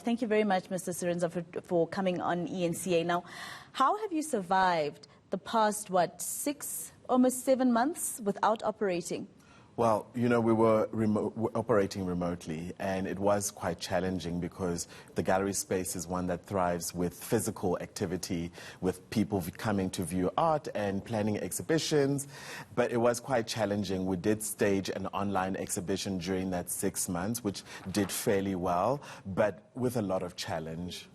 Thank you very much, Mr. Sirinza, for coming on ENCA. Now, how have you survived the past, almost 7 months without operating? Well, we were operating remotely, and it was quite challenging because the gallery space is one that thrives with physical activity, with people coming to view art and planning exhibitions. But it was quite challenging. We did stage an online exhibition during that 6 months, which did fairly well, but with a lot of challenge.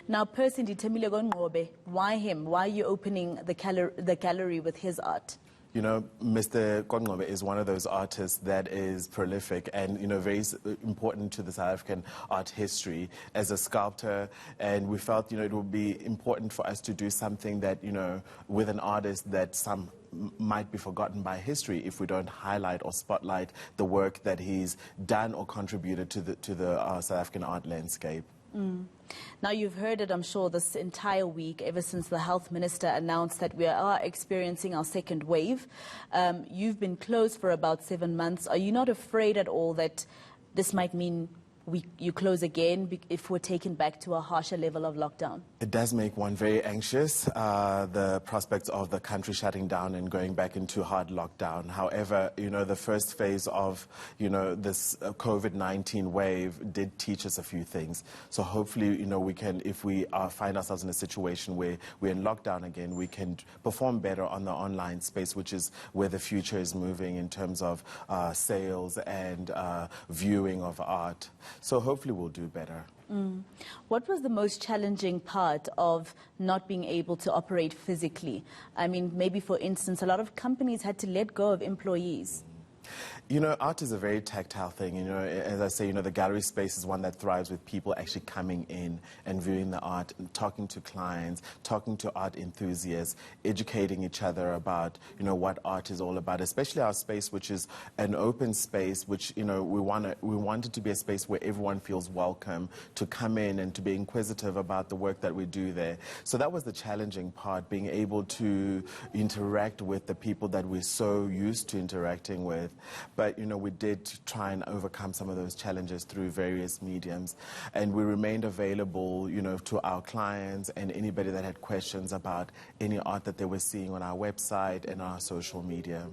Now, Percy Ndithembile Konqobe, why him? Why are you opening the gallery with his art? Mr. Konqobe is one of those artists that is prolific and, very important to the South African art history as a sculptor. And we felt, it would be important for us to do something that, with an artist that some might be forgotten by history if we don't highlight or spotlight the work that he's done or contributed to the South African art landscape. Now, you've heard it, I'm sure, this entire week, ever since the health minister announced that we are experiencing our second wave. You've been closed for about 7 months. Are you not afraid at all that this might mean you close again if we're taken back to a harsher level of lockdown? It does make one very anxious, the prospects of the country shutting down and going back into hard lockdown. However, the first phase of, this COVID-19 wave did teach us a few things. So hopefully, we can, if we find ourselves in a situation where we're in lockdown again, we can perform better on the online space, which is where the future is moving in terms of sales and viewing of art. So hopefully we'll do better. What was the most challenging part of not being able to operate physically? I mean, maybe for instance, a lot of companies had to let go of employees. Art is a very tactile thing. As I say, the gallery space is one that thrives with people actually coming in and viewing the art and talking to clients, talking to art enthusiasts, educating each other about, what art is all about, especially our space, which is an open space, which, we want it to be a space where everyone feels welcome to come in and to be inquisitive about the work that we do there. So that was the challenging part, being able to interact with the people that we're so used to interacting with. But, we did try and overcome some of those challenges through various mediums. And we remained available, to our clients and anybody that had questions about any art that they were seeing on our website and our social media.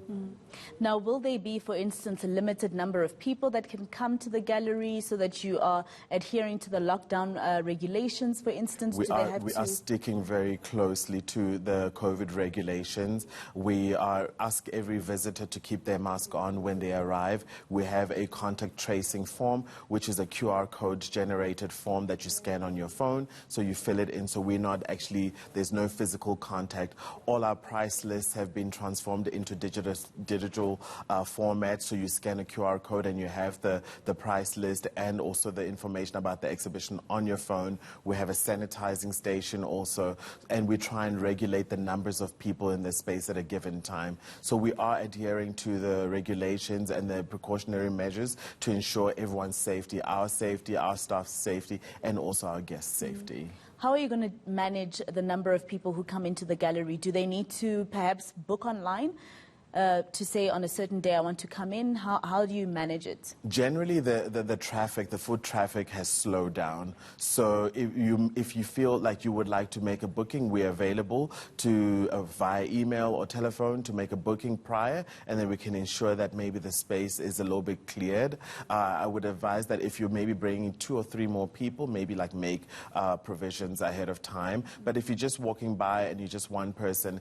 Now, will there be, for instance, a limited number of people that can come to the gallery so that you are adhering to the lockdown regulations, for instance? We are sticking very closely to the COVID regulations. We ask every visitor to keep their mask on when they arrive. We have a contact tracing form, which is a QR code generated form that you scan on your phone. So you fill it in. So there's no physical contact. All our price lists have been transformed into digital format. So you scan a QR code and you have the price list and also the information about the exhibition on your phone. We have a sanitizing station also. And we try and regulate the numbers of people in the space at a given time. So we are adhering to the regulations and the precautionary measures to ensure everyone's safety, our staff's safety, and also our guests' safety. How are you going to manage the number of people who come into the gallery? Do they need to perhaps book online? To say on a certain day I want to come in? How do you manage it? Generally, the traffic, the foot traffic has slowed down. So if you feel like you would like to make a booking, we're available to via email or telephone to make a booking prior, and then we can ensure that maybe the space is a little bit cleared. I would advise that if you're maybe bringing 2 or 3 more people, maybe make provisions ahead of time. But if you're just walking by and you're just one person,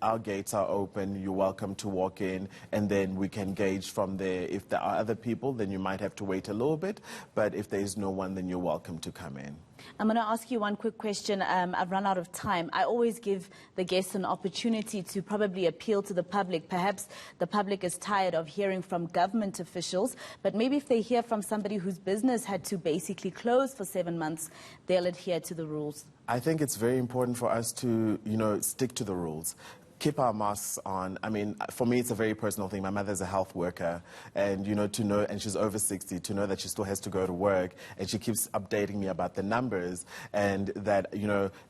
our gates are open, you're welcome to walk in, and then we can gauge from there. If there are other people, then you might have to wait a little bit, but if there is no one, then you're welcome to come in. I'm going to ask you one quick question. I've run out of time. I always give the guests an opportunity to probably appeal to the public. Perhaps the public is tired of hearing from government officials, but maybe if they hear from somebody whose business had to basically close for 7 months, they'll adhere to the rules. I think it's very important for us to, stick to the rules. Keep our masks on. I mean, for me, it's a very personal thing. My mother's a health worker, and, to know, and she's over 60, to know that she still has to go to work, and she keeps updating me about the numbers, and that,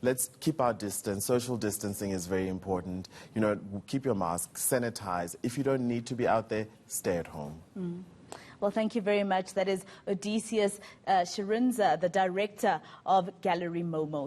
let's keep our distance. Social distancing is very important. Keep your mask, sanitize. If you don't need to be out there, stay at home. Well, thank you very much. That is Odysseus Shirinza, the director of Gallery MOMO.